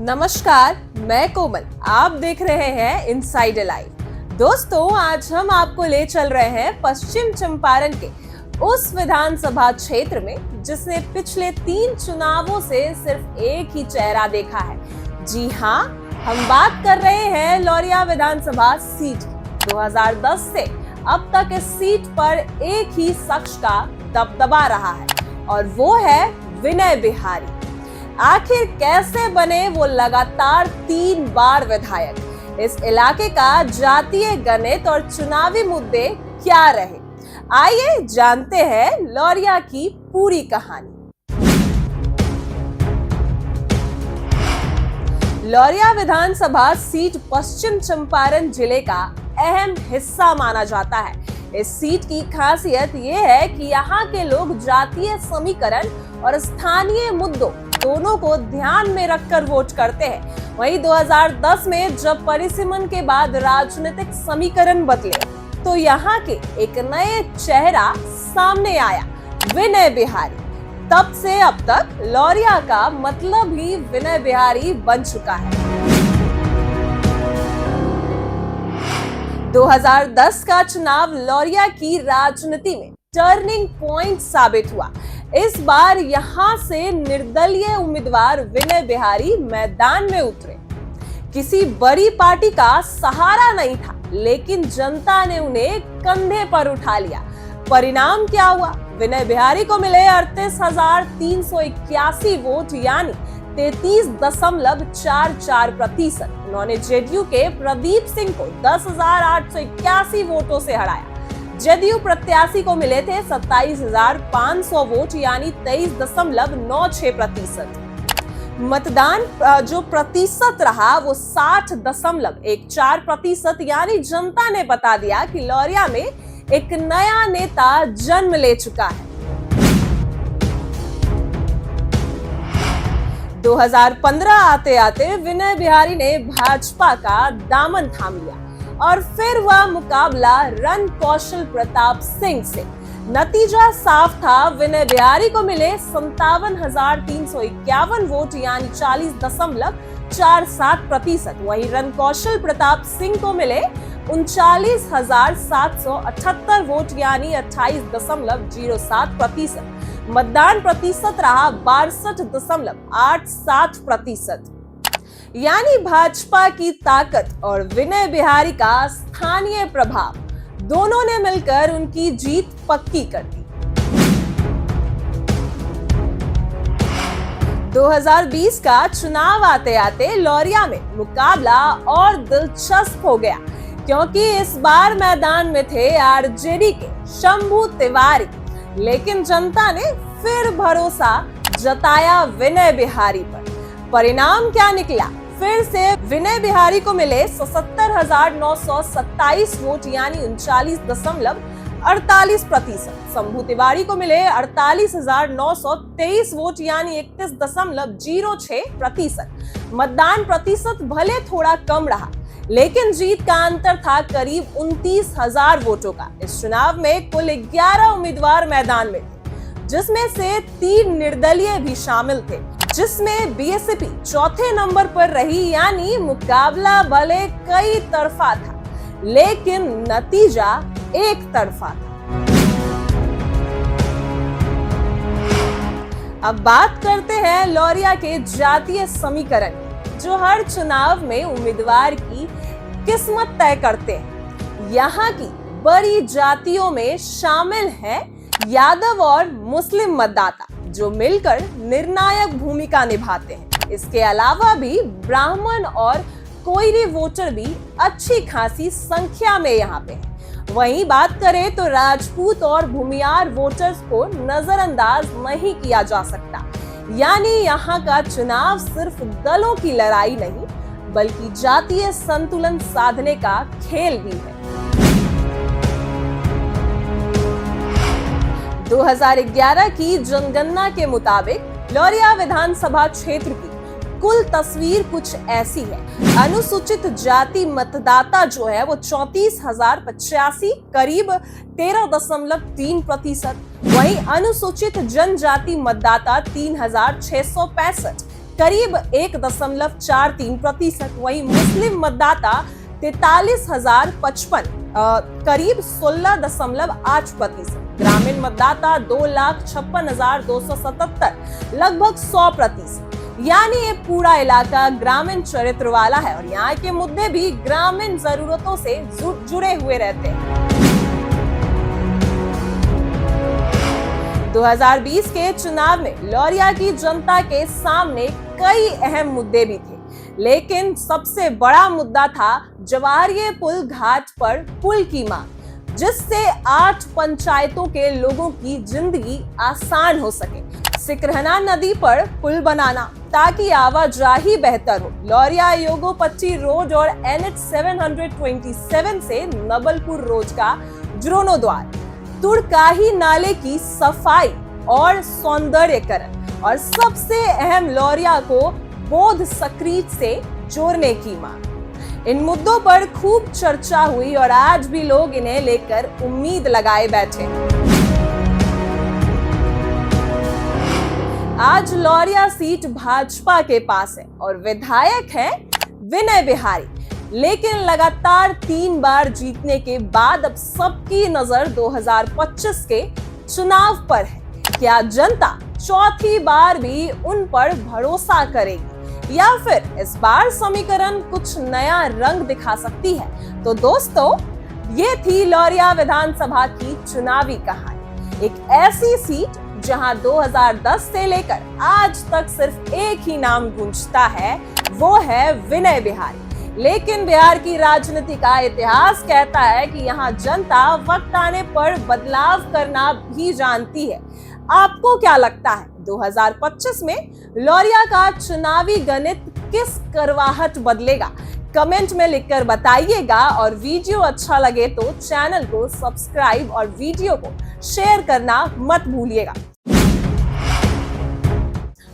नमस्कार, मैं कोमल। आप देख रहे हैं इनसाइड लाइव। दोस्तों, आज हम आपको ले चल रहे हैं पश्चिम चंपारण के उस विधानसभा क्षेत्र में जिसने पिछले 3 चुनावों से सिर्फ एक ही चेहरा देखा है। जी हाँ, हम बात कर रहे हैं लौरिया विधानसभा सीट की। 2010 से अब तक इस सीट पर एक ही शख्स का दबदबा रहा है और वो है विनय बिहारी। आखिर कैसे बने वो लगातार 3 बार विधायक? इस इलाके का जातीय गणित और चुनावी मुद्दे क्या रहे? आइए जानते हैं लौरिया की पूरी कहानी। लौरिया विधानसभा सीट पश्चिम चंपारण जिले का अहम हिस्सा माना जाता है। इस सीट की खासियत ये है कि यहाँ के लोग जातीय समीकरण और स्थानीय मुद्दों दोनों को ध्यान में रखकर वोट करते हैं। वहीं 2010 में जब परिसीमन के बाद राजनीतिक समीकरण बदले तो यहाँ के एक नए चेहरा सामने आया, विनय बिहारी। तब से अब तक लौरिया का मतलब ही विनय बिहारी बन चुका है। 2010 का चुनाव लौरिया की राजनीति में टर्निंग पॉइंट साबित हुआ। इस बार यहां से निर्दलीय उम्मीदवार विनय बिहारी मैदान में उतरे। किसी बड़ी पार्टी का सहारा नहीं था, लेकिन जनता ने उन्हें कंधे पर उठा लिया। परिणाम क्या हुआ? विनय बिहारी को मिले 38,381 वोट यानी 33.44%। उन्होंने जेडीयू के प्रदीप सिंह को 10,881 वोटों से हराया। जदयू प्रत्याशी को मिले थे 27,500 वोट यानी 23.96%। मतदान जो प्रतिशत रहा वो 60.14% यानी जनता ने बता दिया कि लौरिया में एक नया नेता जन्म ले चुका है। 2015 आते आते विनय बिहारी ने भाजपा का दामन थाम लिया और फिर वह मुकाबला रण कौशल प्रताप सिंह से। नतीजा साफ था, विनय बिहारी को मिले 57,351 वोट यानी 40.47%। वहीं रण कौशल प्रताप सिंह को मिले 39,778 वोट यानी 28.07%। मतदान प्रतिशत रहा 62.87%। यानी भाजपा की ताकत और विनय बिहारी का स्थानीय प्रभाव दोनों ने मिलकर उनकी जीत पक्की कर दी। 2020 का चुनाव आते आते लौरिया में मुकाबला और दिलचस्प हो गया, क्योंकि इस बार मैदान में थे आरजेडी के शंभू तिवारी। लेकिन जनता ने फिर भरोसा जताया विनय बिहारी पर। परिणाम क्या निकला? फिर से विनय बिहारी को मिले 77,927 वोट यानी 39.48%। शंभू तिवारी को मिले 48,923 वोट यानी 31.06%। मतदान प्रतिशत भले थोड़ा कम रहा, लेकिन जीत का अंतर था करीब 29,000 वोटों का। इस चुनाव में कुल 11 उम्मीदवार मैदान में थे, जिसमें से 3 निर्दलीय भी शामिल थे, जिसमें बीएसपी चौथे नंबर पर रही। यानी मुकाबला भले कई तरफा था, लेकिन नतीजा एक तरफा था। अब बात करते हैं लौरिया के जातीय समीकरण, जो हर चुनाव में उम्मीदवार की किस्मत तय करते हैं। यहाँ की बड़ी जातियों में शामिल हैं यादव और मुस्लिम मतदाता, जो मिलकर निर्णायक भूमिका निभाते हैं। इसके अलावा भी ब्राह्मण और कोयरी वोटर भी अच्छी खासी संख्या में यहाँ पे हैं। वहीं बात करें तो राजपूत और भूमियार वोटर्स को नजरअंदाज नहीं किया जा सकता। यानी यहाँ का चुनाव सिर्फ दलों की लड़ाई नहीं, बल्कि जातीय संतुलन साधने का खेल भी है। 2011 की जनगणना के मुताबिक लौरिया विधानसभा क्षेत्र की कुल तस्वीर कुछ ऐसी है। अनुसूचित जाति मतदाता जो है वो 34,085, करीब 13.3%। वहीं अनुसूचित जनजाति मतदाता 3,665, करीब 1.43%, वहीं मुस्लिम मतदाता 43,055, करीब 16.8%, ग्रामीण मतदाता 2,56,277, लगभग 100%। यानी ये पूरा इलाका ग्रामीण चरित्र वाला है और यहाँ के मुद्दे भी ग्रामीण जरूरतों से जुड़े हुए रहते हैं। 2020 के चुनाव में लौरिया की जनता के सामने कई अहम मुद्दे भी थे, लेकिन सबसे बड़ा मुद्दा था जवाहरिया पुल घाट पर पुल की मांग, जिससे 8 पंचायतों के लोगों की जिंदगी आसान हो सके। सिकरहना नदी पर पुल बनाना ताकि आवाजाही बेहतर हो। लौरिया योगोपट्टी रोड और NH 727 से नबलपुर रोड का जीर्णोद्वार, तुड़काही नाले की सफाई और सौंदर्यकरण, और सबसे अहम लौरिया को बौद्ध सक्रीट से जोड़ने की मांग। इन मुद्दों पर खूब चर्चा हुई और आज भी लोग इन्हें लेकर उम्मीद लगाए बैठे। आज लौरिया सीट भाजपा के पास है और विधायक है विनय बिहारी, लेकिन लगातार 3 बार जीतने के बाद अब सबकी नजर 2025 के चुनाव पर है। क्या जनता चौथी बार भी उन पर भरोसा करेगी या फिर इस बार समीकरण कुछ नया रंग दिखा सकती है? तो दोस्तों, ये थी लौरिया विधानसभा की चुनावी कहानी। एक ऐसी सीट जहां 2010 से लेकर आज तक सिर्फ एक ही नाम गूंजता है, वो है विनय बिहारी। लेकिन बिहार की राजनीति का इतिहास कहता है कि यहाँ जनता वक्त आने पर बदलाव करना भी जानती है। आपको क्या लगता है 2025 में लौरिया का चुनावी गणित किस करवाहट बदलेगा? कमेंट में लिखकर बताइएगा और वीडियो अच्छा लगे तो चैनल को सब्सक्राइब और वीडियो को शेयर करना मत भूलिएगा।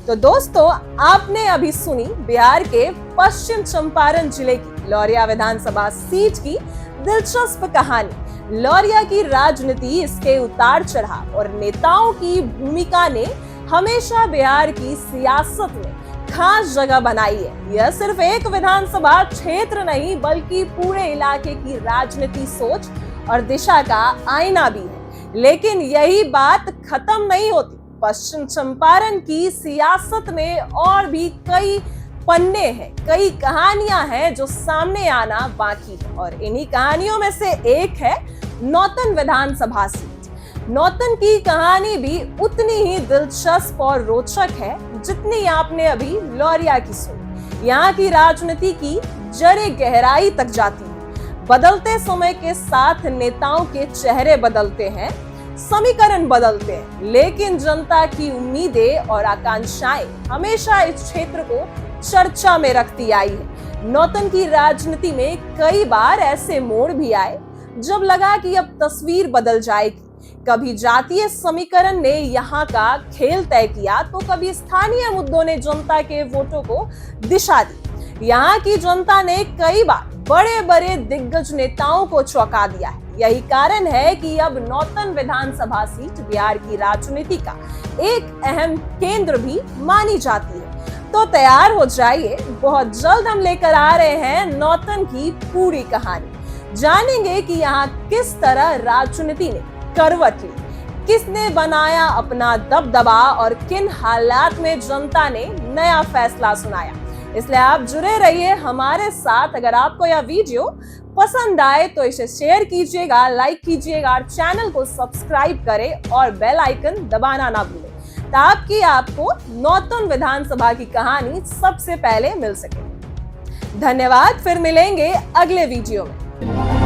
तो दोस्तों, आपने अभी सुनी बिहार के पश्चिम चंपारण जिले की लौरिया विधानसभा सीट की दिलचस्प कहानी। लौरिया की राजनीति, इसके उतार चढ़ाव और नेताओं की भूमिका ने हमेशा बिहार की सियासत में खास जगह बनाई है। यह सिर्फ एक विधानसभा क्षेत्र नहीं, बल्कि पूरे इलाके की राजनीति, सोच और दिशा का आईना भी है। लेकिन यही बात खत्म नहीं होती। पश्चिम चंपारण की सियासत में और भी कई पन्ने हैं, कई कहानियां हैं जो सामने आना बाकी है, और इन्हीं कहानियों में से एक है नौतन विधानसभा सीट। नौतन की कहानी भी उतनी ही दिलचस्प और रोचक है जितनी आपने अभी लौरिया की सुनी। यहाँ की राजनीति की जड़ें गहराई तक जाती है। बदलते समय के साथ नेताओं के चेहरे बदलते हैं, समीकरण बदलते हैं, लेकिन जनता की उम्मीदें और आकांक्षाएं हमेशा इस क्षेत्र को चर्चा में रखती आई है। नौतन की राजनीति में कई बार ऐसे मोड़ भी आए जब लगा कि अब तस्वीर बदल जाएगी। कभी जातीय समीकरण ने यहाँ का खेल तय किया, तो कभी स्थानीय मुद्दों ने जनता के वोटों को दिशा दी। यहाँ की जनता ने कई बार बड़े बड़े दिग्गज नेताओं को चौंका दिया है। यही कारण है कि अब नौतन विधानसभा सीट बिहार की राजनीति का एक अहम केंद्र भी मानी जाती है। तो तैयार हो जाइए, बहुत जल्द हम लेकर आ रहे हैं नौतन की पूरी कहानी। जानेंगे कि यहाँ किस तरह राजनीति ने करवट ली, किसने बनाया अपना दबदबा और किन हालात में जनता ने नया फैसला सुनाया। इसलिए आप जुड़े रहिए हमारे साथ। अगर आपको यह वीडियो पसंद आए तो इसे शेयर कीजिएगा, लाइक कीजिएगा, चैनल को सब्सक्राइब करें और बेल आइकन दबाना ना भूलें, ताकि आपको नौतन विधानसभा की कहानी सबसे पहले मिल सके। धन्यवाद, फिर मिलेंगे अगले वीडियो में।